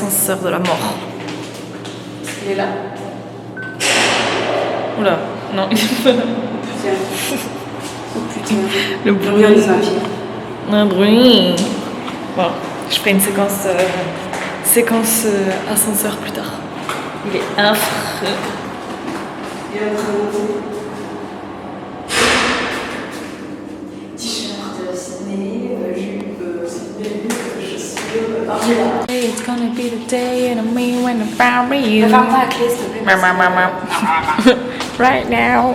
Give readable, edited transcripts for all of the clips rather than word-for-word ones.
l'ascenseur de la mort. Il est là. Oula, non, il est pas là. Oh putain. Le bruit. Un bruit. Bon, je ferai une séquence ascenseur plus tard. Il est affreux. Il est en train de monter. T-shirt Sydney, jupe Sydney, chaussures Angela. It's gonna be the day and me when I found you. Ne ferme pas la clé s'il te plaît. Maman. Right now.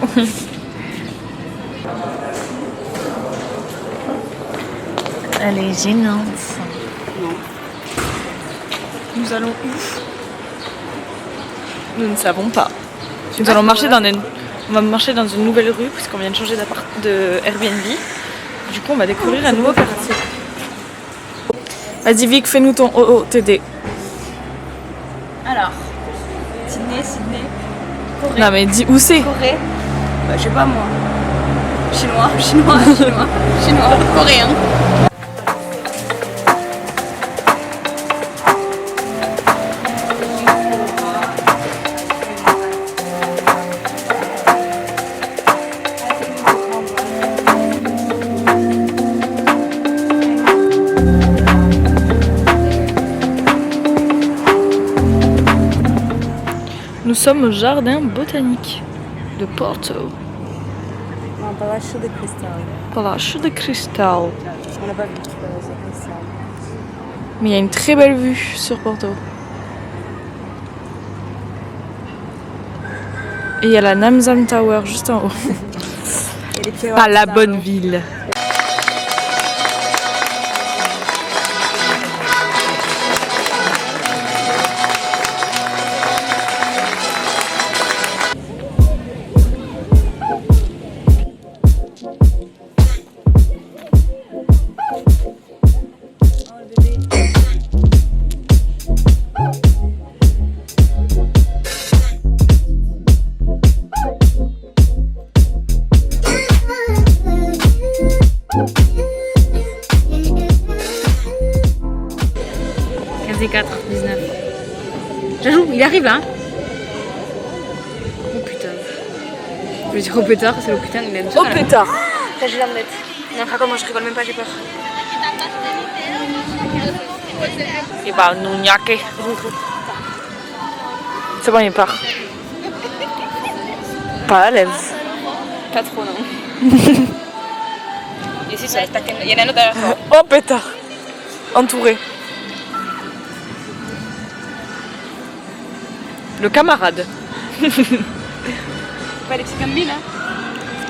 Elle est gênante. Non. Nous allons où? Nous ne savons pas. Nous allons marcher on va marcher dans une nouvelle rue parce qu'on vient de changer de Airbnb. Du coup, on va découvrir un nouveau quartier. Vas-y Vic, fais-nous ton OOTD. Alors, Sydney, Corée. Non mais dis où c'est? Corée. Bah, je sais pas moi. Chinois, coréen. Nous sommes au jardin botanique de Porto. Non, Palacio de Cristal. Palacio de Cristal. On n'a pas vu Palacio de Cristal. Mais il y a une très belle vue sur Porto. Et il y a la Namsan Tower juste en haut. Pas la bonne ville. Quinze 4, 19. J'ajoute, il arrive là. Oh putain. Je vais dire oh pétard, c'est le putain, il aime ça. Oh pétard. Là j'ai l'omelette. Non, raconte, moi je rigole même pas, j'ai peur. Il va nous niaquer. C'est bon, il part. Pas à l'aise. Pas trop, non. Ici, ça reste il y en a un autre derrière toi. Oh pétard. Entouré. Le camarade. Pas les chicken beans, hein.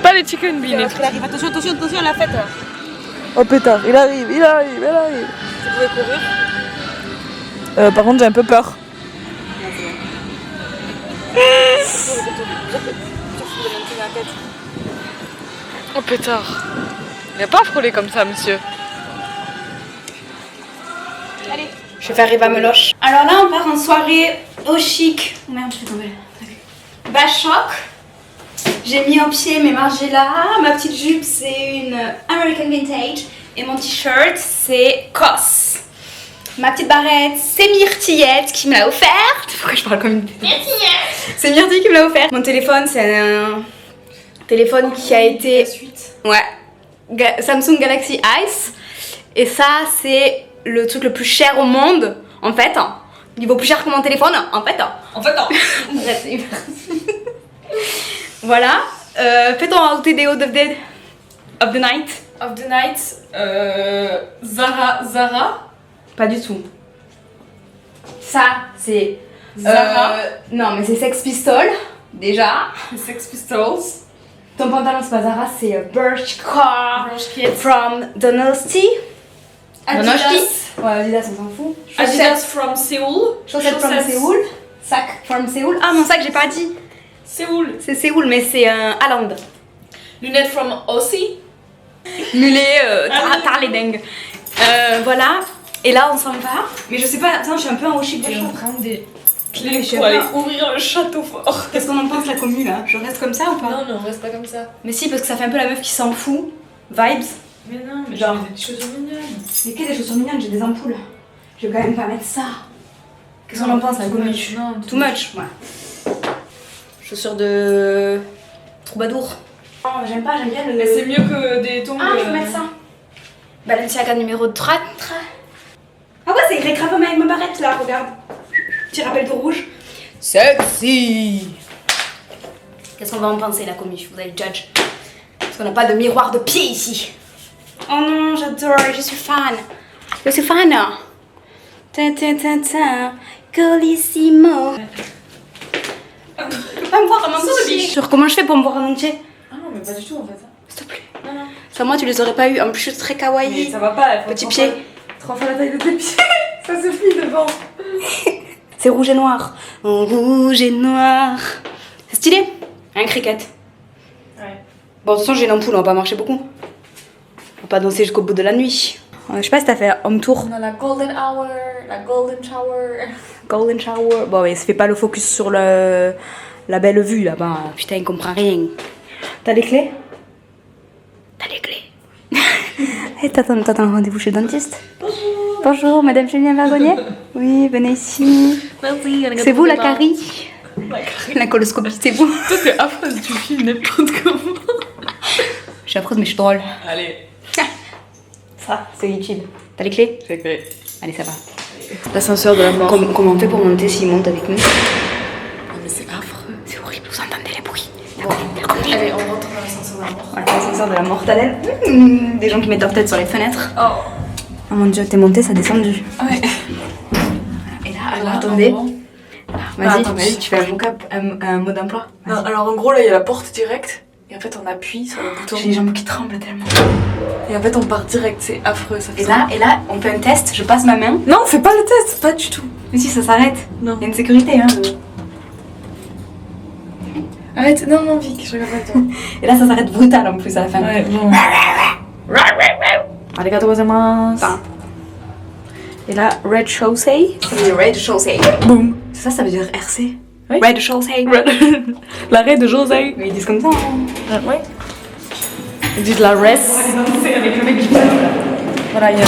Pas les chicken beans. Parce qu'il arrive. Attention, à la fête. Oh pétard, il arrive. Tu pouvais courir. Par contre, j'ai un peu peur. Oh pétard. Il n'a pas frôlé comme ça, monsieur. Allez. Je vais faire Riva Meloche. Alors là, on part en soirée au chic. Oh merde, je vais tomber. Bachoc. J'ai mis en pied mes margiela. Ma petite jupe, c'est une American Vintage. Et mon t-shirt, c'est COS. Ma petite barrette, c'est Myrtillette qui me l'a offerte. Pourquoi je parle comme une Myrtillette? C'est Myrtille qui me l'a offerte. Mon téléphone, c'est un téléphone qui a été... Ouais. Samsung Galaxy Ice. Et ça, c'est le truc le plus cher au monde, en fait. Il vaut plus cher que mon téléphone, en fait. Bref, c'est hyper. Voilà. Fais ton OOTD of the night. Of the night, Zara. Pas du tout. Ça, c'est... Zara. Non, mais c'est Sex Pistols, déjà. Sex Pistols. Ton pantalon, c'est pas Zara, c'est Bershka Bershka. from Donosti. Adidas. Ouais, Adidas, on s'en fout. Adidas from Seoul. Chaussettes from Séoul. Sac from Séoul. Ah, mon sac, j'ai pas dit. Séoul. C'est Séoul, mais c'est Hollande. Lunettes from Aussie. Mulet, Tarledeng. Voilà. Et là, on s'en va. Mais je sais pas, attends, je suis un peu en chic. Et on prend des clés pour aller ouvrir le château fort. Qu'est-ce qu'on en pense, la commu, là? Je reste comme ça ou pas? Non, on reste pas comme ça. Mais si, parce que ça fait un peu la meuf qui s'en fout. Vibes. Mais non, mais genre j'ai des chaussures mignonnes. Mais qu'est-ce des chaussures mignonnes? J'ai des ampoules. Je vais quand même pas mettre ça. Qu'est-ce qu'on en pense, la gommage? Too much, ouais. Chaussures de troubadour. Oh, j'aime pas, j'aime bien le... Mais c'est mieux que des tongs. Ah, je peux mettre ça. Balenciaga numéro 3. Ah ouais, c'est écrit grave avec ma barrette là, regarde. Petit rappel de rouge. Sexy. Qu'est-ce qu'on va en penser la commu? Vous allez judge. Parce qu'on n'a pas de miroir de pied ici. Oh non, j'adore, je suis fan. Je suis fan. Tin tin tin tin. Colissimo. Tu peux pas me voir en entier. Sur comment je fais pour me voir en entier? Ah non, mais pas du tout en fait. S'il te plaît. Non. Ça, moi, tu les aurais pas eu. En plus, je suis très kawaii. Mais ça va pas, Petit pied. 3 fois la taille de tes pieds. Ça suffit devant. C'est rouge et noir. En rouge et noir. C'est stylé. Un cricket. Ouais. Bon, de toute façon, j'ai une ampoule, on va pas marcher beaucoup. On va pas danser jusqu'au bout de la nuit. Je sais pas si t'as fait home tour. On a la golden hour, la golden shower. Golden shower. Bon, ouais, ça fait pas le focus sur la belle vue là-bas. Putain, il comprend rien. T'as les clés? T'as les clés. Et t'attends un rendez-vous chez le dentiste? Bonjour. Bonjour, madame Julien Vergonnier. Oui, venez ici. Merci. C'est vous la carie? La coloscopie, c'est vous. Toi, t'es affreuse, tu filmes n'importe comment. Je suis affreuse, mais je suis drôle. Allez. Ça, c'est utile. T'as les clés? C'est fait. Allez, ça va. L'ascenseur de la mort. Comment on fait pour monter s'il monte avec nous? Mais c'est affreux. C'est horrible, vous entendez les bruits. Bon. Allez, on rentre dans l'ascenseur de la mort. Voilà, l'ascenseur de la mortadelle. Des gens qui mettent leur tête sur les fenêtres. Oh. Oh mon dieu, t'es monté, ça a descendu. Ouais. Et là, alors attendez. Vas-y, attends, vas-y, tu fais un mot d'emploi. Non, alors en gros, là, il y a la porte directe. Et en fait, on appuie sur le bouton. J'ai les jambes qui tremblent tellement. Et en fait, on part direct. C'est affreux, ça fait Et là, on fait un test. Je passe ma main. Non, fais pas le test, pas du tout. Mais si, ça s'arrête. Non. Il y a une sécurité, hein. Arrête, non, Vic, je regarde pas toi. Et là, ça s'arrête brutal en plus à la fin. Ouais, bon. Arigato gozaimasu. Enfin, Et là, Red Chaussee. c'est Red Chaussee. Boum. Ça veut dire RC. Oui. Red Chaussee. L'arrêt de José. Mais ils disent comme ça. Hein. Ouais. Ils disent la res. Avec le mec qui Voilà, il y a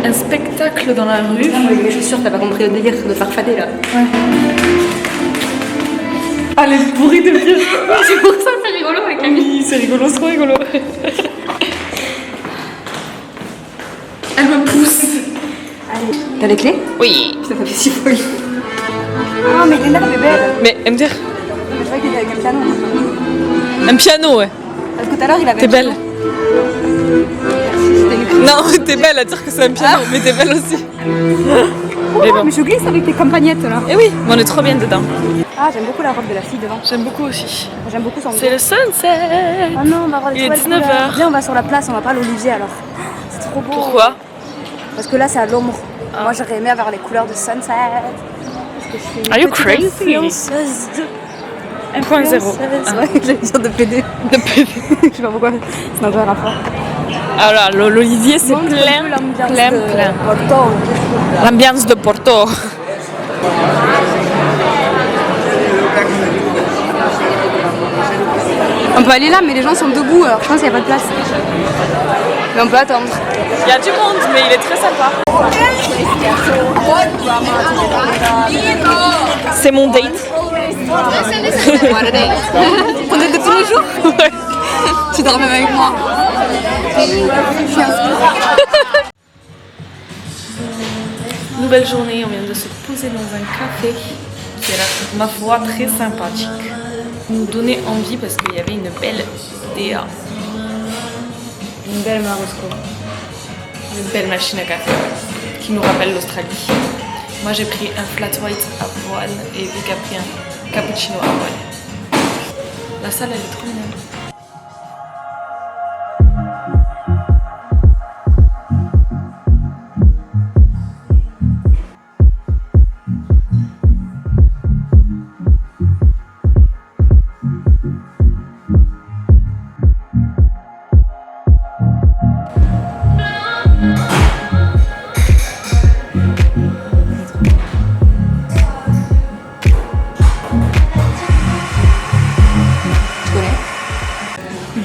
un spectacle dans la rue. Non, avec mes chaussures, t'as pas compris le délire de farfader là. Ouais. Ah, les pourris de pieds. C'est pour ça que c'est rigolo avec la Oui, c'est rigolo, c'est trop rigolo. Elle me pousse. Allez. T'as les clés? Oui. Putain, ça fait si folle. Ah, mais Léna, elle est belle. Mais MDR, Je croyais qu'il était avec un piano. un piano, ouais. Parce que tout à l'heure, il avait. T'es belle. Merci, c'était une Non, t'es belle à dire que c'est un piano, mais t'es belle aussi. Mais bon. Mais je glisse avec tes campagnettes là. Et oui, mais on est trop bien dedans. Ah, j'aime beaucoup la robe de la fille devant. J'aime beaucoup aussi. J'aime beaucoup son. C'est le sunset. Oh non, on va avoir des Il est toiles 19 couleurs. heures. Viens, on va sur la place, on va pas à l'Olivier alors. C'est trop beau. Pourquoi? Parce que là, c'est à l'ombre. Moi, j'aurais aimé avoir les couleurs de sunset. Parce que je suis une Are you petite crazy? influenceuse. 1.0. Ouais, j'allais dire de PD. De PD. Je sais pas pourquoi, c'est un peu un rapport. Ah là, l'Olivier c'est Montre un peu plein, l'ambiance plein, de plein. Porto. L'ambiance de Porto. On peut aller là, mais les gens sont debout, alors je pense qu'il n'y a pas de place. Mais on peut attendre. Il y a du monde, mais il est très sympa. C'est mon date. On est de tous les jours. Ouais. Tu dors même avec moi. Nouvelle journée, on vient de se poser dans un café qui a l'air, ma foi, très sympathique. Nous donnait envie parce qu'il y avait une belle DA. Une belle Marosco. Une belle machine à café qui nous rappelle l'Australie. Moi j'ai pris un flat white avoine et Vic a pris un cappuccino avoine. La salle elle est trop mignonne.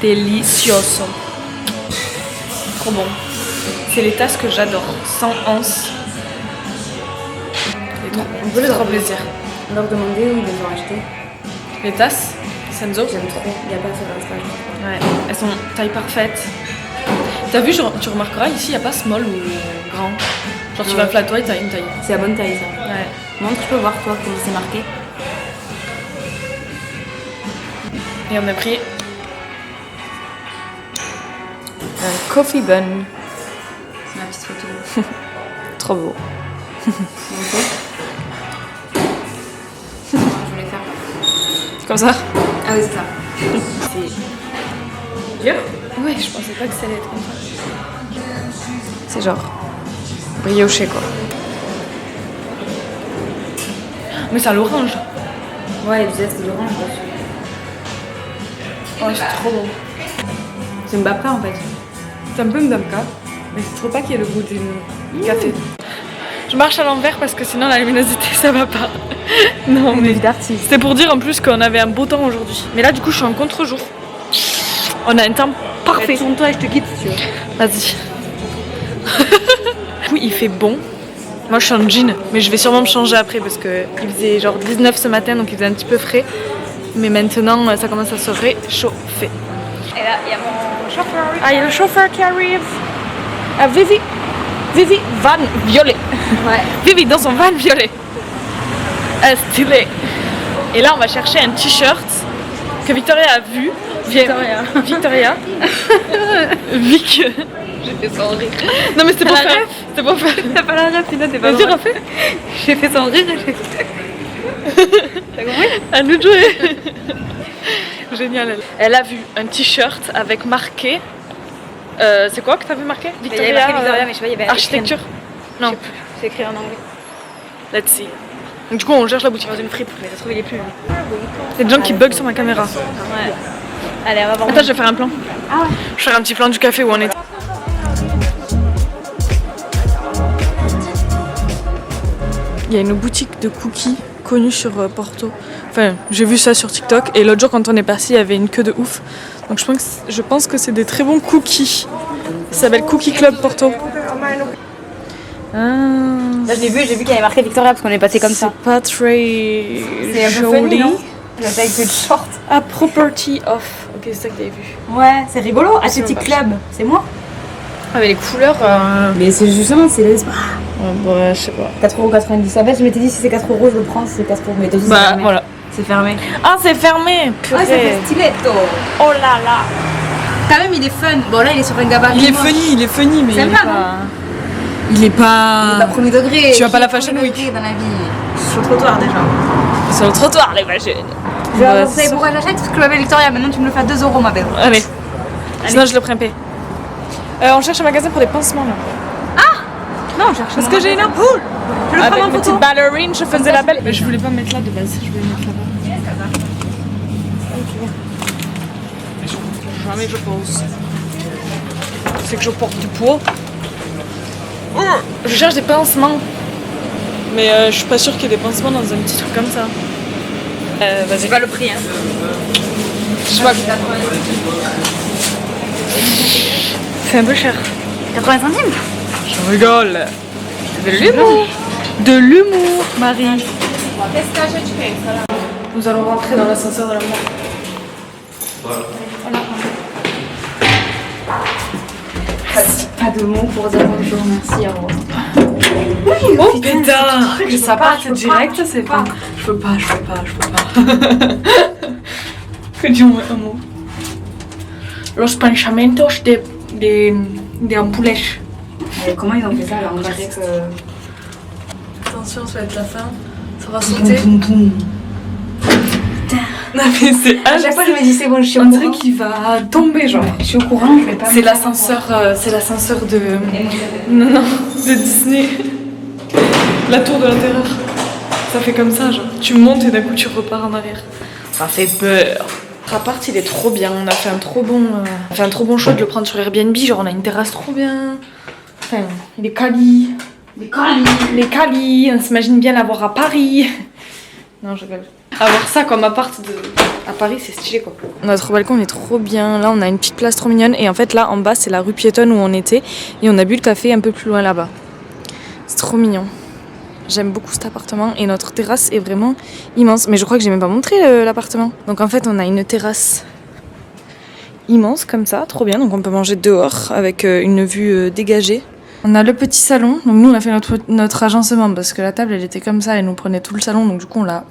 Delicioso. Trop bon. C'est les tasses que j'adore. Sans anse. C'est trop bon. On peut Ça fait trop plaisir. leur demander où ils les ont achetés. Les tasses, Senzo. J'aime trop. Il n'y a pas sur Insta. Ouais, elles sont taille parfaite. T'as vu, tu remarqueras ici, il n'y a pas small ou grand. Genre tu vas flat white, t'as une taille. C'est la bonne taille ça. Ouais. Montre, je peux voir toi comment c'est marqué. Et on a pris un coffee bun. C'est ma petite photo. Trop beau. Je voulais faire. Comme ça. Ah oui, c'est ça. C'est dur. Ouais, je pensais pas que ça allait être comme ça. C'est genre brioché quoi. Mais ça a l'orange. Ouais, il y a du zeste d'orange dessus. Oh, c'est trop bon. C'est une bapra en fait. C'est un peu une damka, mais je trouve pas qu'il y ait le goût du café. Je marche à l'envers parce que sinon la luminosité ça va pas. Non mais d'artiste. c'était pour dire en plus qu'on avait un beau temps aujourd'hui. Mais là du coup je suis en contre-jour. On a un temps parfait. Tourne-toi et je te quitte si tu veux. Vas-y. Oui, il fait bon. Moi je suis en jean, mais je vais sûrement me changer après parce que il faisait genre 19 ce matin donc il faisait un petit peu frais. Mais maintenant ça commence à se réchauffer. Et là, il y a mon chauffeur. Ah, il y a le chauffeur qui arrive. Ah, Vivi, van violet. Ouais. Vivi dans son van violet. Stylé. Et là, on va chercher un t-shirt que Victoria a vu. Victoria. Vic. J'ai fait son rire. Non, mais c'était pour T'as la faire. ref C'était pour faire. T'as pas la ref, sinon t'es pas Vas-y, drôle. refais. J'ai fait son rire et j'ai fait. T'as compris? À nous de jouer. Génial. Elle a vu un t-shirt avec marqué. C'est quoi que t'as vu marqué? Il y avait marqué Victoria, mais je sais pas, il y avait architecture. Non. C'est écrit en anglais. Let's see. Donc, du coup, on cherche la boutique dans une fripe, mais j'ai trouvé les plus. Il y a des gens qui bug sur ma caméra. Ouais. Allez, on va voir. Attends, je vais faire un plan. Ah ouais. Je vais faire un petit plan du café où on est. Il y a une boutique de cookies connue sur Porto. Enfin, j'ai vu ça sur TikTok et l'autre jour quand on est passé, il y avait une queue de ouf. Donc je pense que c'est des très bons cookies. Ça s'appelle Cookie Club Porto. Ah, Là, j'ai vu qu'il y avait marqué Victoria parce qu'on est passé comme ça. c'est pas très C'est un peu joli. funny, non? Avec une short. Ah, Property Off. Ok, c'est ça que t'avais vu. Ouais, c'est rigolo. c'est Athletic moche. Club, c'est moi. Ah, mais les couleurs. Mais c'est justement, c'est les. Ouais, je sais pas. 4,90€. En fait, je m'étais dit si c'est 4€, je le prends. Si c'est 4€, mais t'as dit c'est Bah fermé. voilà. C'est fermé. Ah, c'est fermé. Ah, ça fait stiletto. Oh là là. Quand même, il est fun. Bon, là, il est sur un gabarit. Il est funny, mais C'est il est pas, pas. Il est pas. Il est pas premier degré. Tu vas pas à la Qui est Fashion premier Week. degré dans la vie. Sur le trottoir déjà. Sur le trottoir, les machines. Je vais vous savez pourquoi j'achète? Parce que je m'appelle Victoria. Maintenant, tu me le fais à 2€, ma belle. Allez. Sinon, je le prends paix. On cherche un magasin pour des pansements là. Non, je cherche. Parce que j'ai une ampoule. Je le prends Avec en une photo. petite ballerine, je faisais la belle. Mais je voulais pas me mettre là de base, je voulais me mettre là-bas. Jamais je pense. C'est que je porte du poids. Je cherche des pansements. Mais je suis pas sûre qu'il y ait des pansements dans un petit truc comme ça. Vas-y. C'est pas le prix, hein. Je sais pas. C'est un peu cher. 80 centimes. Je rigole. De l'humour. De l'humour, Marie. Nous allons rentrer dans l'ascenseur de la mort. Pas de mots pour dire bonjour, merci, au revoir. Oh pétard. Je sais pas, c'est direct, c'est pas. Je peux pas. Que dis un mot. Los pensamientos de ampoules. Comment ils ont fait ça là? On dirait que. Attention, ça va être la fin. Ça va sauter. Non mais c'est À chaque fois, je me dis c'est bon, je suis au on courant. dirait qu'il va tomber genre. Je suis au courant, je vais pas. C'est l'ascenseur de. Non, de Disney. La tour de la terreur. Ça fait comme ça, genre. Tu montes et d'un coup tu repars en arrière. Ça fait peur. L'appart il est trop bien. On a fait un trop bon choix de le prendre sur Airbnb. Genre on a une terrasse trop bien. Enfin, il est quali. Les quali. On s'imagine bien l'avoir à Paris. Non, je rigole. Avoir ça comme appart à Paris, c'est stylé quoi. Notre balcon est trop bien. Là, on a une petite place trop mignonne. Et en fait, là en bas, c'est la rue piétonne où on était. Et on a bu le café un peu plus loin là-bas. C'est trop mignon. J'aime beaucoup cet appartement et notre terrasse est vraiment immense. Mais je crois que j'ai même pas montré l'appartement. Donc en fait, on a une terrasse immense comme ça, trop bien. Donc on peut manger dehors avec une vue dégagée. On a le petit salon. Donc nous, on a fait notre agencement parce que la table, elle était comme ça, elle nous prenait tout le salon. Donc du coup, on l'a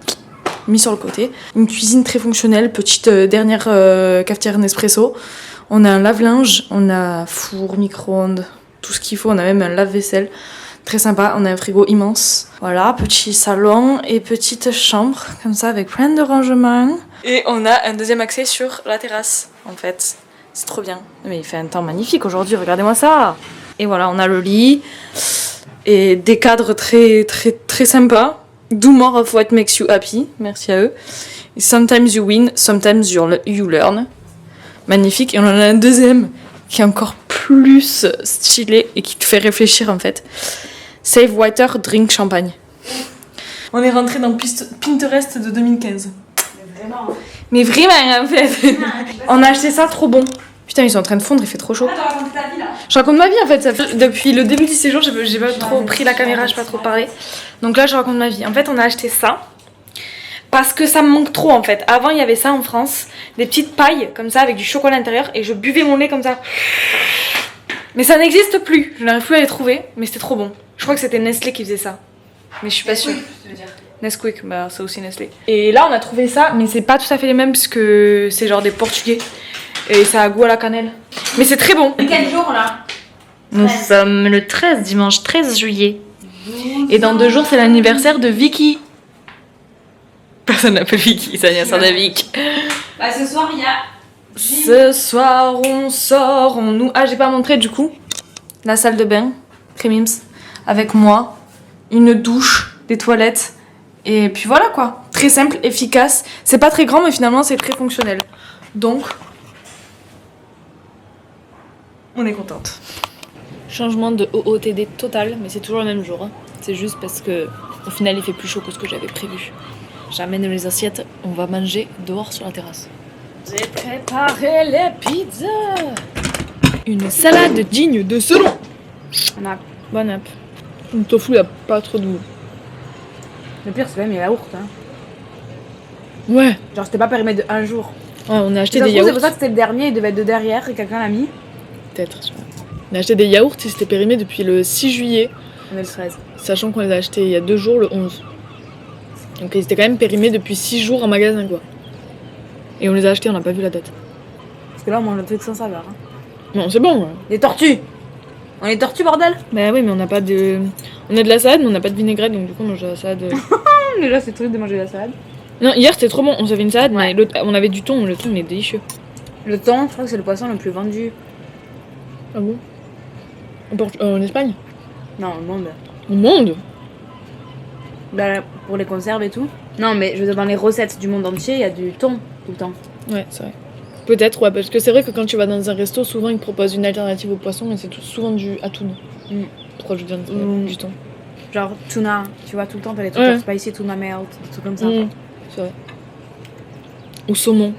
mis sur le côté. Une cuisine très fonctionnelle, petite dernière cafetière Nespresso. On a un lave-linge, on a four, micro-ondes, tout ce qu'il faut. On a même un lave-vaisselle. Très sympa, on a un frigo immense. Voilà, petit salon et petite chambre, comme ça, avec plein de rangements. Et on a un deuxième accès sur la terrasse, en fait. C'est trop bien. Mais il fait un temps magnifique aujourd'hui, regardez-moi ça. Et voilà, on a le lit et des cadres très, très, très sympas. Do more of what makes you happy. Merci à eux. Sometimes you win, sometimes you learn. Magnifique. Et on en a un deuxième qui est encore plus stylé et qui te fait réfléchir, en fait. Save water, drink champagne. On est rentré dans Pinterest de 2015. Mais vraiment, en fait. On a acheté ça, trop bon. Putain, ils sont en train de fondre, il fait trop chaud. Ah, tu racontes ta vie là. Je raconte ma vie en fait. Depuis le début du séjour, j'ai pas trop pris la caméra, j'ai pas trop parlé. Donc là, je raconte ma vie. En fait, on a acheté ça parce que ça me manque trop en fait. Avant, il y avait ça en France, des petites pailles comme ça avec du chocolat à l'intérieur et je buvais mon lait comme ça. Mais ça n'existe plus. Je n'arrive plus à les trouver, mais c'était trop bon. Je crois que c'était Nestlé qui faisait ça. Mais je suis pas sûre. Nesquik, bah c'est aussi Nestlé. Et là, on a trouvé ça, mais c'est pas tout à fait les mêmes parce que c'est genre des Portugais. Et ça a goût à la cannelle. Mais c'est très bon. Quel jour là? Nous sommes le 13, dimanche 13 juillet. Et dans 2 jours, c'est l'anniversaire de Vicky. Personne n'appelle Vicky, c'est l'anniversaire de Vic. Bah ce soir, il y a... Ce soir, on sort, on nous... Ah, j'ai pas montré du coup. La salle de bain, Crémims, avec moi. Une douche, des toilettes. Et puis voilà quoi. Très simple, efficace. C'est pas très grand, mais finalement, c'est très fonctionnel. Donc... on est contente. Changement de OOTD total, mais c'est toujours le même jour. Hein. C'est juste parce que au final il fait plus chaud que ce que j'avais prévu. J'amène les assiettes, on va manger dehors sur la terrasse. J'ai préparé les pizzas. Une salade digne de ce nom. On a... Bon app. Le tofu il a pas trop de goût. Le pire c'est même les yaourts. Hein. Ouais. Genre c'était pas périmé de un jour. Ouais, on a acheté des des yaourts. yaourts. C'est pour ça que c'était le dernier, il devait être de derrière et quelqu'un l'a mis. Peut-être. On a acheté des yaourts et c'était périmé depuis le 6 juillet. On est le 13. Sachant qu'on les a achetés il y a 2 jours, le 11. Donc ils étaient quand même périmés depuis 6 jours en magasin quoi. Et on les a achetés, on n'a pas vu la date. Parce que là on mange un truc sans saveur. Hein. Non, c'est bon. Ouais. Des tortues. On est tortues bordel. Bah oui, mais on n'a pas de... On a de la salade, mais on n'a pas de vinaigrette, donc du coup on mange de la salade... Déjà c'est triste de manger de la salade. Non, hier c'était trop bon, on avait une salade, Ouais. mais on avait du thon, le thon il est délicieux. Le thon, je crois que c'est le poisson le plus vendu. Ah bon en Espagne? Non, au monde. Au monde? Bah, pour les conserves et tout. Non, mais je veux dire, dans les recettes du monde entier, il y a du thon tout le temps. Ouais, c'est vrai. Peut-être, ouais, parce que c'est vrai que quand tu vas dans un resto, souvent ils te proposent une alternative au poisson, mais c'est souvent du atún. Pourquoi je viens de du thon? Genre tuna, tu vois, tout le temps, t'as les trucs spicy, tuna melt, des trucs comme ça. C'est vrai. Ou saumon.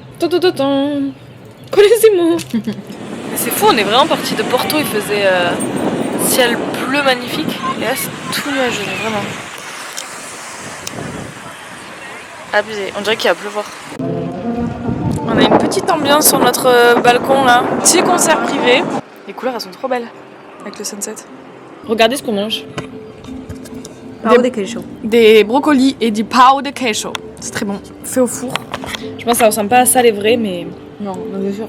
Connaissez-moi. C'est fou, on est vraiment parti de Porto, il faisait ciel bleu magnifique. Et là c'est tout nuageux, vraiment. Abusé, on dirait qu'il va pleuvoir. On a une petite ambiance sur notre balcon là. Petit concert privé. Les couleurs elles sont trop belles avec le sunset. Regardez ce qu'on mange. Pão de queijo. Des brocolis et du pão de queijo. C'est très bon, fait au four. Je pense que ça ressemble pas à ça les vrais, mais... Non, bien sûr.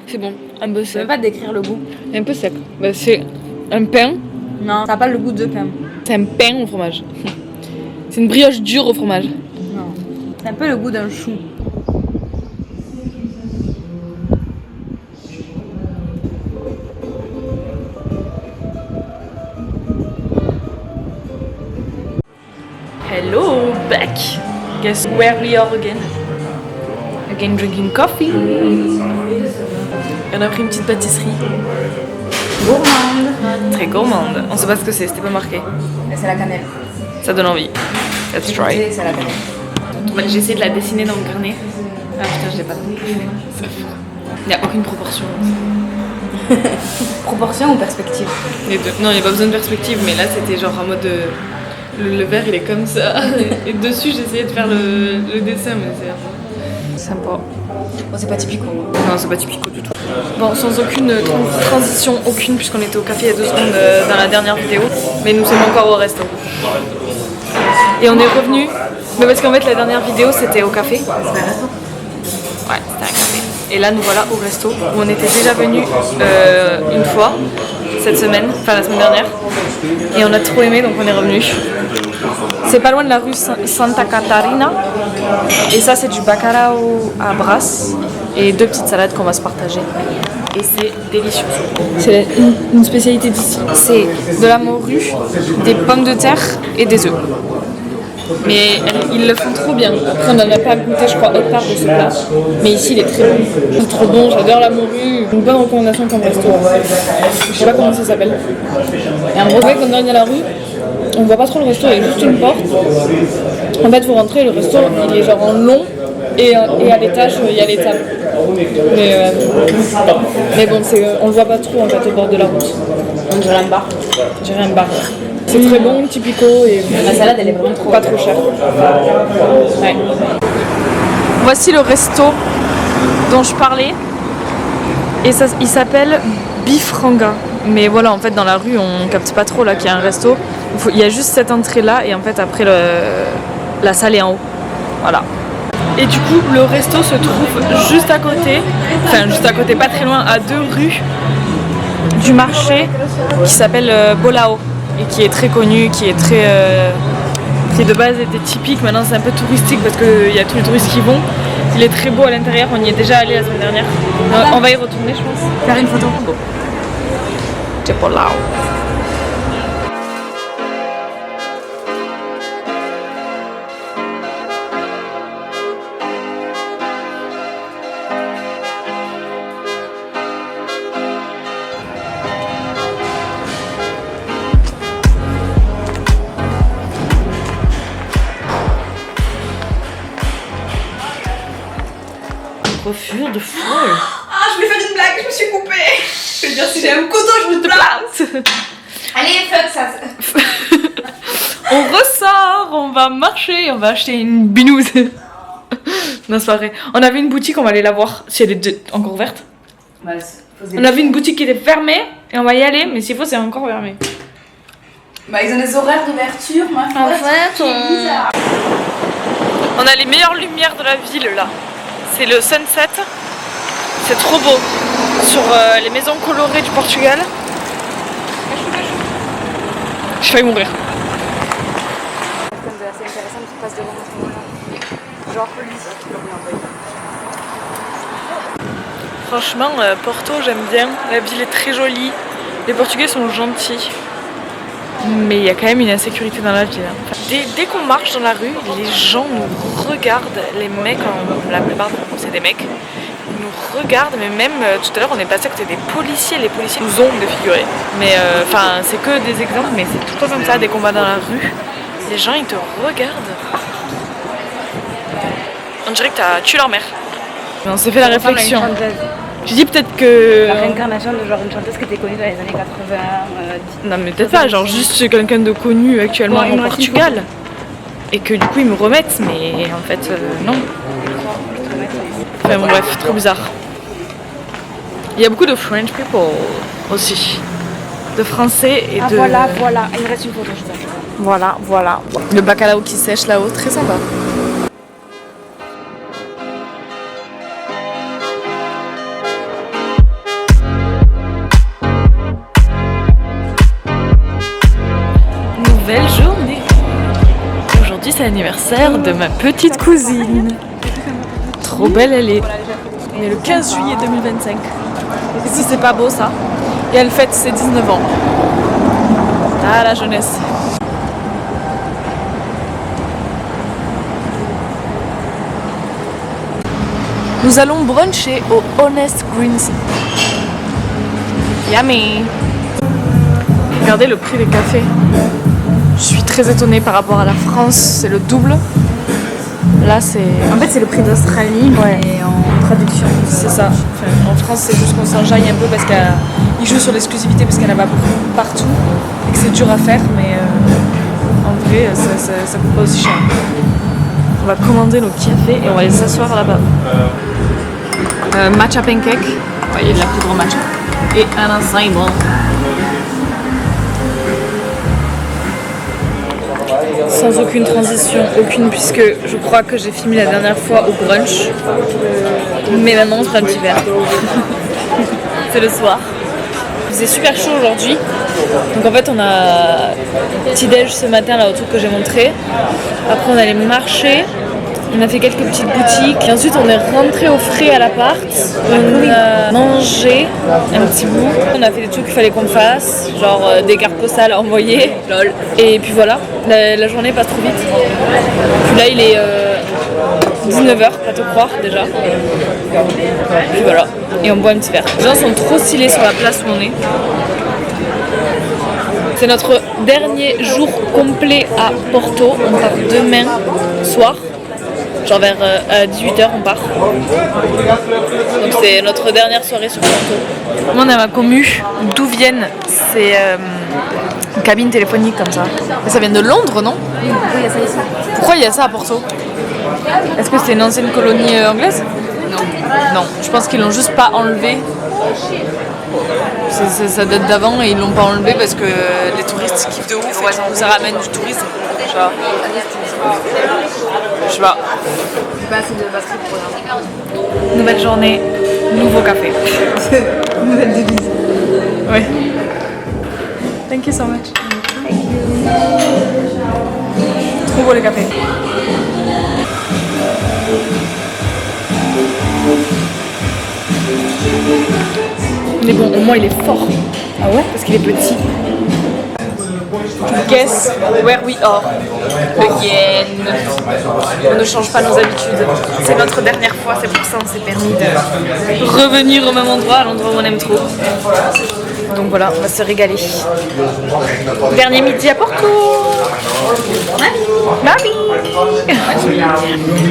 C'est bon, un peu Je peux sec. même pas décrire le goût. Un peu sec. Bah, c'est un pain. Non, ça n'a pas le goût de pain. C'est un pain au fromage. C'est une brioche dure au fromage. Non. C'est un peu le goût d'un chou. Hello, back. Guess where we are again? Again drinking coffee. On a pris une petite pâtisserie. Gourmande. Très gourmande. On sait pas ce que c'est, c'était pas marqué. Mais c'est la cannelle. Ça donne envie. Let's try. C'est la cannelle. J'ai essayé de la dessiner dans le carnet. Ah putain, je l'ai pas. Il n'y a aucune proportion. Proportion ou perspective? Les deux. Non, il n'y a pas besoin de perspective, mais là c'était genre en mode le verre il est comme ça. Et dessus j'essayais de faire le dessin, mais c'est sympa. Bon, c'est pas typico. Non, c'est pas typico du tout. Bon, sans aucune transition, aucune, puisqu'on était au café il y a 2 secondes dans la dernière vidéo, mais nous sommes encore au resto. Et on est revenu, mais parce qu'en fait la dernière vidéo c'était au café. C'était un resto? Ouais, c'était un café. Et là nous voilà au resto où on était déjà venus une fois cette semaine, enfin la semaine dernière. Et on a trop aimé donc on est revenu. C'est pas loin de la rue Santa Catarina. Et ça c'est du bacalao à brasse et 2 petites salades qu'on va se partager. Et c'est délicieux. C'est une spécialité d'ici. C'est de la morue, des pommes de terre et des œufs. Mais ils le font trop bien. Après on n'en a pas goûté je crois autre part de ce plat. Mais ici il est très bon. C'est trop bon, j'adore la morue. Une bonne recommandation comme resto. Je sais pas comment ça s'appelle. Et en gros quand on est à la rue, on voit pas trop le resto, il y a juste une porte. En fait vous rentrez, le resto il est genre en long et à l'étage il y a les tables. Mais bon, on le voit pas trop en fait au bord de la route. On dirait un bar. Dirait un bar. C'est très bon, typico et La salade elle est vraiment trop pas trop cher. Ouais. Voici le resto dont je parlais. Et ça, il s'appelle Bifranga. Mais voilà, en fait dans la rue on capte pas trop là qu'il y a un resto. Il y a juste cette entrée là et en fait après la salle est en haut. Voilà. Et du coup le resto se trouve juste à côté, enfin juste à côté, pas très loin, à 2 rues du marché qui s'appelle Bolao et qui est très connu, qui est très qui de base était typique, maintenant c'est un peu touristique parce qu'il y a tous les touristes qui vont. Il est très beau à l'intérieur, on y est déjà allé la semaine dernière. On va y retourner je pense. Faire une photo. Bon. C'est Bolao. Coiffure de folle. Ah, je voulais faire une blague, je me suis coupée. Je veux dire, si j'ai un couteau, je me plante. Allez, fuck ça. On ressort, on va marcher, on va acheter une binouse. Non, c'est pas vrai. On avait une boutique, on va aller la voir. Si elle est encore ouverte. On avait une boutique qui était fermée et on va y aller, mais s'il faut, c'est encore fermé. Bah, ils ont des horaires d'ouverture, ma foi. En fait, on a les meilleures lumières de la ville là. C'est le sunset. C'est trop beau. Sur les maisons colorées du Portugal. Je failli mourir. C'est intéressant qui passe devant à ce moment-là. Genre police qui leur met en Franchement, Porto, j'aime bien. La ville est très jolie. Les Portugais sont gentils. Mais il y a quand même une insécurité dans la ville. Enfin, dès qu'on marche dans la rue, les gens nous regardent. Les mecs, la plupart c'est des mecs, ils nous regardent. Mais même tout à l'heure, on est passé à côté des policiers. Les policiers nous ont défigurés. Mais enfin, c'est que des exemples, mais c'est tout le temps comme ça, des combats dans la rue. Les gens, ils te regardent. On dirait que t'as tué leur mère. Mais on s'est fait la réflexion. Tu dis peut-être que... La réincarnation de genre une chanteuse qui était connue dans les années 80. Non mais peut-être pas, genre juste quelqu'un de connu actuellement au Portugal. Et que du coup ils me remettent, mais en fait non. Enfin bon bref, trop bizarre. Il y a beaucoup de French people aussi. De Français et de... Voilà, il me reste une photo, je sais. Voilà. Le bacalao qui sèche là-haut, très sympa. Nouvelle journée. Aujourd'hui c'est l'anniversaire de ma petite cousine. Trop belle elle est. On est le 15 juillet 2025. Et si c'est pas beau ça. Et elle fête ses 19 ans. Ah la jeunesse. Nous allons bruncher au Honest Greens. Yummy. Regardez le prix des cafés. Je suis très étonnée par rapport à la France, c'est le double. Là, c'est... En fait, c'est le prix d'Australie, mais en traduction. C'est ça. Enfin, en France, c'est juste qu'on s'enjaille un peu parce qu'ils jouent sur l'exclusivité parce qu'elle en va beaucoup partout et que c'est dur à faire, mais en vrai, ça coûte pas aussi cher. On va commander nos cafés et on va aller s'asseoir là-bas. Matcha pancake. Ouais, il y a de la poudre matcha. Et un acai bon. Sans aucune transition, aucune, puisque je crois que j'ai filmé la dernière fois au brunch. Mais maintenant on se prend un petit verre. C'est le soir. Il faisait super chaud aujourd'hui. Donc en fait on a petit déj ce matin là au truc que j'ai montré. Après on allait marcher. On a fait quelques petites boutiques. Et ensuite on est rentré au frais à l'appart. On a mangé un petit bout. On a fait des trucs qu'il fallait qu'on fasse. Genre des cartes postales à envoyer. Lol. Et puis voilà. La journée passe trop vite. Puis là il est 19h, pas te croire déjà. Puis voilà. Et on boit un petit verre. Les gens sont trop stylés sur la place où on est. C'est notre dernier jour complet à Porto. On part demain soir. Genre vers 18h on part. Donc c'est notre dernière soirée sur Porto. Moi on est à ma commu, d'où viennent ces cabines téléphoniques comme ça. Mais ça vient de Londres, non? Oui, il y a ça ici. Pourquoi il y a ça à Porto? Est-ce que c'est une ancienne colonie anglaise? Non. Non, je pense qu'ils l'ont juste pas enlevé. Ça date d'avant et ils l'ont pas enlevé parce que les touristes kiffent de ouf et du coup ça ramène du tourisme. Je sais pas. Pas assez de batterie pour rien. Nouvelle journée, nouveau café. Nouvelle devise. Oui. Thank you so much. Trop beau le café. Mais bon, au moins il est fort. Ah ouais? Parce qu'il est petit. Guess where we are again. On ne change pas nos habitudes. C'est notre dernière fois, c'est pour ça qu'on s'est permis de revenir au même endroit, à l'endroit où on aime trop. Donc voilà, on va se régaler. Dernier midi à Porto. Mamie.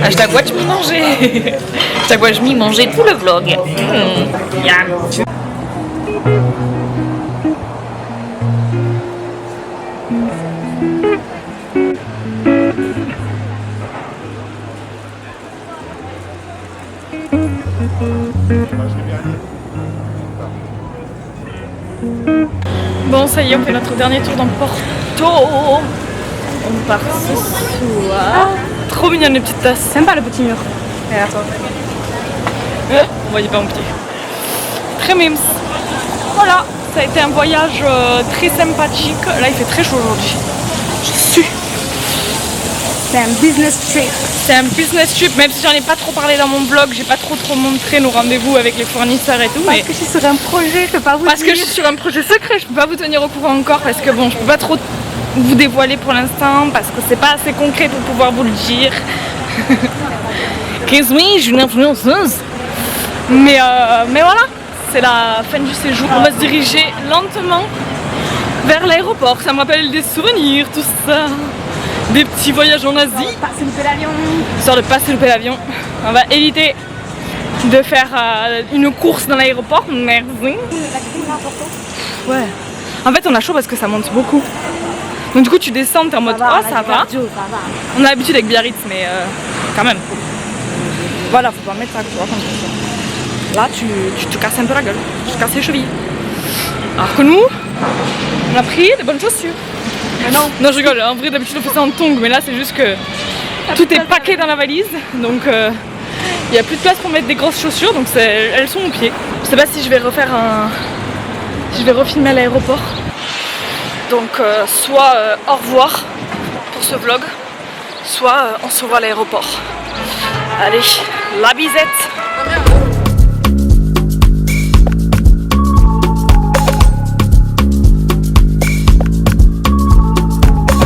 Hashtag watch me manger. Hashtag watch me manger tout le vlog. Yeah. Bon, ça y est, on fait notre dernier tour dans Porto. On part ce soir. Trop mignonne les petites tasses. Sympa le petit mur. Et attends. On voyait pas mon pied. Très mimes. Voilà, ça a été un voyage très sympathique. Là, il fait très chaud aujourd'hui. Je suis. C'est un business trip. C'est un business trip, même si j'en ai pas trop parlé dans mon blog, j'ai pas trop montré nos rendez-vous avec les fournisseurs et tout. Parce que je suis sur un projet, je peux pas vous Parce dire. que je suis sur un projet secret, je peux pas vous tenir au courant encore parce que bon, je peux pas trop vous dévoiler pour l'instant parce que c'est pas assez concret pour pouvoir vous le dire. 15 oui, je suis une influenceuse. Mais voilà, c'est la fin du séjour. On va se diriger lentement vers l'aéroport. Ça me rappelle des souvenirs, tout ça. Des petits voyages en Asie. Passer louper l'avion. Histoire de pas se louper l'avion. On va éviter de faire une course dans l'aéroport. Merci. Ouais. En fait, on a chaud parce que ça monte beaucoup. Donc du coup, tu descends, t'es en mode oh ça va. On a l'habitude avec Biarritz, mais quand même. Voilà, faut pas mettre ça, tu vois. Là, tu te casses un peu la gueule. Tu te casses les chevilles. Alors que nous, on a pris des bonnes chaussures. Mais non, je rigole, en vrai d'habitude on fait ça en tongs, mais là c'est juste que tout est paqué dans la valise, donc il n'y a plus de place pour mettre des grosses chaussures, donc elles sont aux pieds. Je sais pas si je vais refaire si je vais refilmer à l'aéroport. Donc soit au revoir pour ce vlog, soit on se voit à l'aéroport. Allez, la bisette!